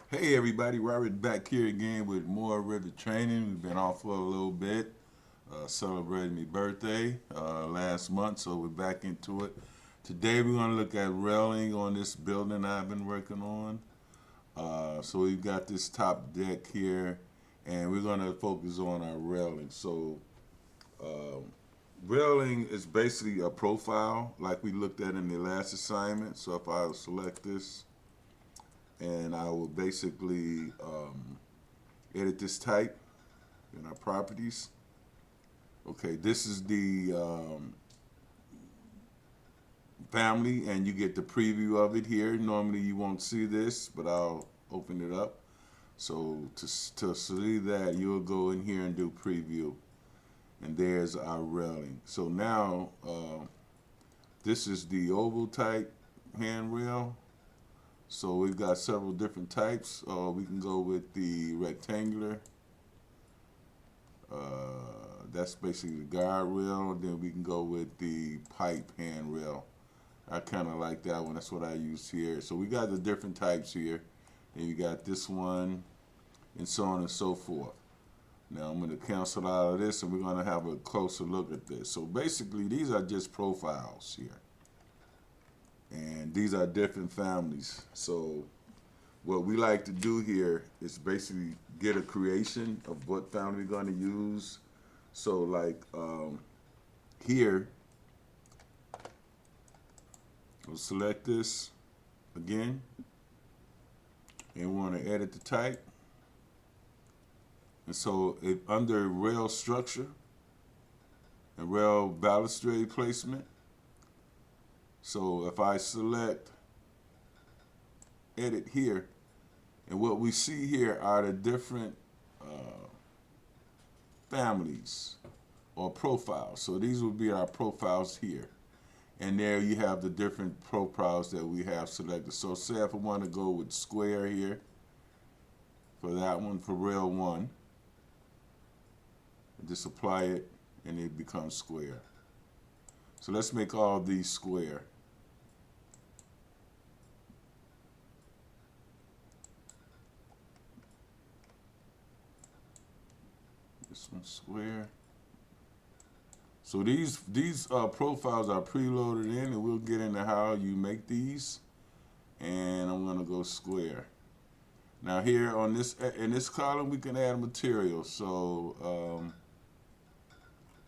Hey everybody, Robert back here again with more Revit training. We've been off for a little bit, celebrating my birthday last month, so we're back into it. Today we're going to look at railing on this building I've been working on. So we've got this top deck here, and we're going to focus on our railing. So railing is basically a profile like we looked at in the last assignment. So if I select this, and I will basically edit this type in our properties. Okay, this is the family, and you get the preview of it here. Normally you won't see this, but I'll open it up. So to see that, you'll go in here and do preview, and there's our railing. So now this is the oval type handrail. So we've got several different types. We can go with the rectangular. That's basically the guardrail. And then we can go with the pipe handrail. I kind of like that one. That's what I use here. So we got the different types here. And you got this one, and so on and so forth. Now I'm going to cancel out of this, and we're going to have a closer look at this. So basically, these are just profiles here. And these are different families. So what we like to do here is basically get a creation of what family we're going to use. So like here, we'll select this again, and we want to edit the type. And so if under rail structure and rail balustrade placement, so if I select edit here, and what we see here are the different families or profiles. So these would be our profiles here. And there you have the different profiles that we have selected. So say if I want to go with square here, for that one, for rail 1, just apply it and it becomes square. So let's make all these square. This one's square. So these profiles are preloaded in, and we'll get into how you make these. And I'm gonna go square. Now here on this, in this column, we can add material. So I'm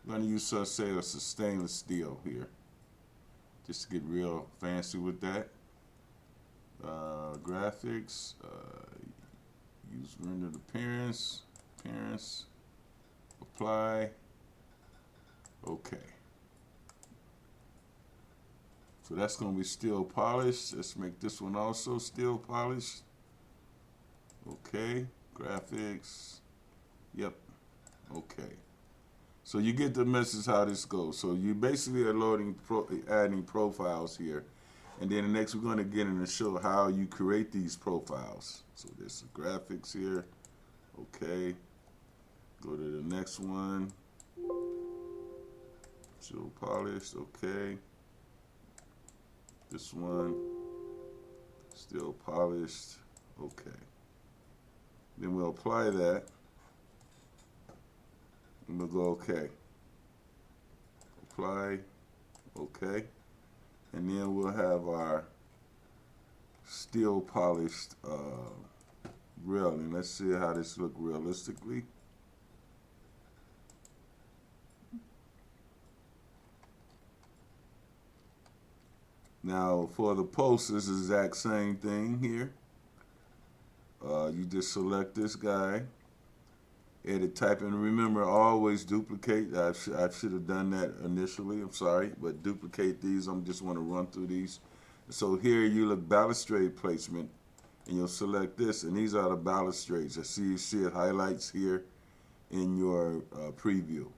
gonna use, say, a stainless steel here, just to get real fancy with that. Graphics, use rendered appearance, apply. Okay. So that's going to be steel polished. Let's make this one also steel polished. Okay. Graphics. Yep. Okay. So you get the message how this goes. So you basically are adding profiles here. And then next we're going to get in and show how you create these profiles. So there's the graphics here. Okay. Go to the next one. Still polished, okay. This one, still polished, okay. Then we'll apply that, and we'll go okay. Apply, okay. And then we'll have our still polished railing. Let's see how this looks realistically. Now for the post, it's the exact same thing here. You just select this guy, edit type, and remember always duplicate. I should have done that initially, I'm sorry, but duplicate these. I just want to run through these. So here you look balustrade placement, and you'll select this, and these are the balustrades. You see it highlights here in your preview.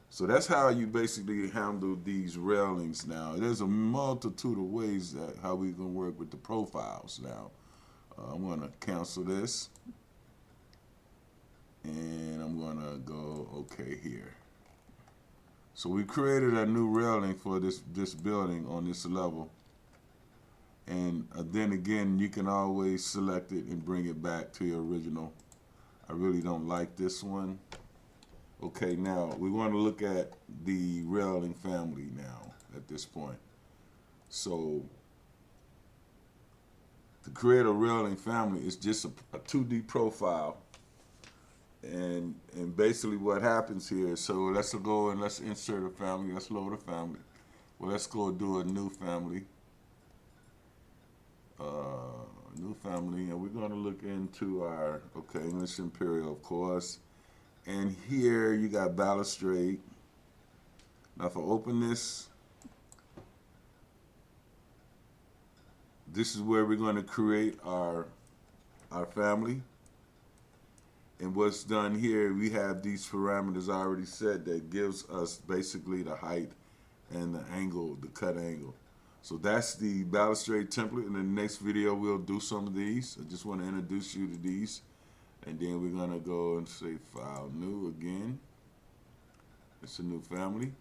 So that's how you basically handle these railings now. There's a multitude of ways that how we can work with the profiles now. I'm going to cancel this. And I'm going to go okay here. So we created a new railing for this building on this level. And then again, you can always select it and bring it back to your original. I really don't like this one. Okay, now we want to look at the railing family now at this point. So to create a railing family is just a 2D profile. And basically what happens here, so let's go and let's insert a family, let's load a family. Well, let's go do a new family. New family, and we're going to look into our, okay, English Imperial, of course. And here you got balustrade. Now if I open this, this is where we're going to create our family. And what's done here, we have these parameters already set that gives us basically the height and the angle, the cut angle. So that's the balustrade template. In the next video, we'll do some of these. I just want to introduce you to these. And then we're going to go and say File, New again. It's a new family.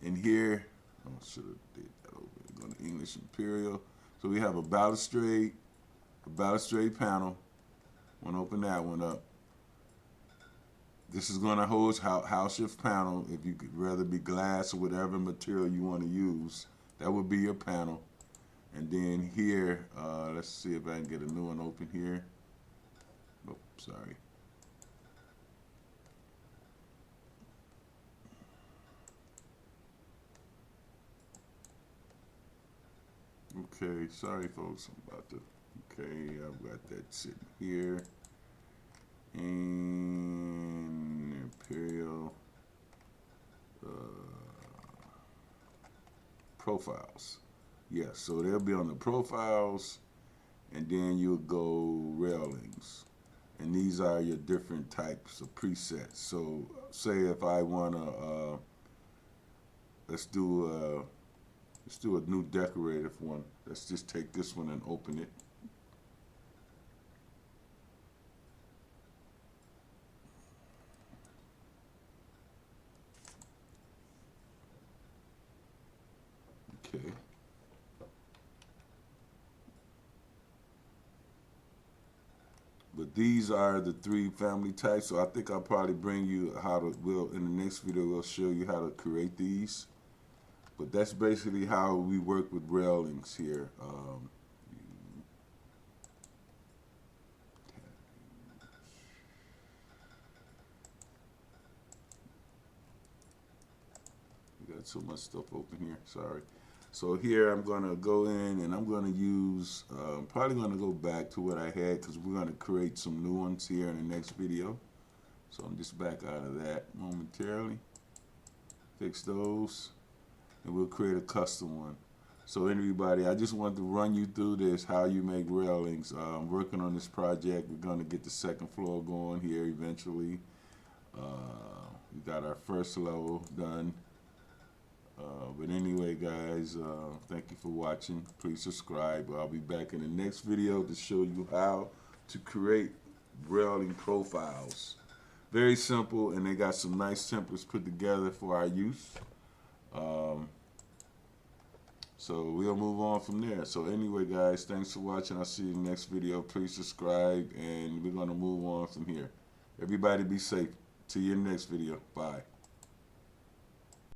And here, I should have did that over. We're going to English Imperial. So we have a balustrade panel. I want to open that one up. This is going to host house shift panel. If you could rather be glass or whatever material you want to use, that would be your panel. And then here, let's see if I can get a new one open here. Oh, sorry. Okay, sorry folks, I'm about to, okay, I've got that sitting here. And Imperial profiles. Yeah, so they'll be on the profiles, and then you'll go railings. And these are your different types of presets. So say if I want to, let's do a new decorative one. Let's just take this one and open it. Okay. But these are the 3 family types. So I think I'll probably bring you how to, in the next video, we'll show you how to create these. But that's basically how we work with railings here. We got so much stuff open here, sorry. So here I'm going to go in and I'm going to use, probably going to go back to what I had because we're going to create some new ones here in the next video. So I'm just back out of that momentarily. Fix those and we'll create a custom one. So everybody, I just wanted to run you through this, how you make railings. I'm working on this project. We're going to get the 2nd floor going here eventually. We got our first level done. But anyway, guys, thank you for watching. Please subscribe. I'll be back in the next video to show you how to create railing profiles. Very simple, and they got some nice templates put together for our use. So we'll move on from there. So anyway, guys, thanks for watching. I'll see you in the next video. Please subscribe, and we're going to move on from here. Everybody be safe. See you in the next video. Bye.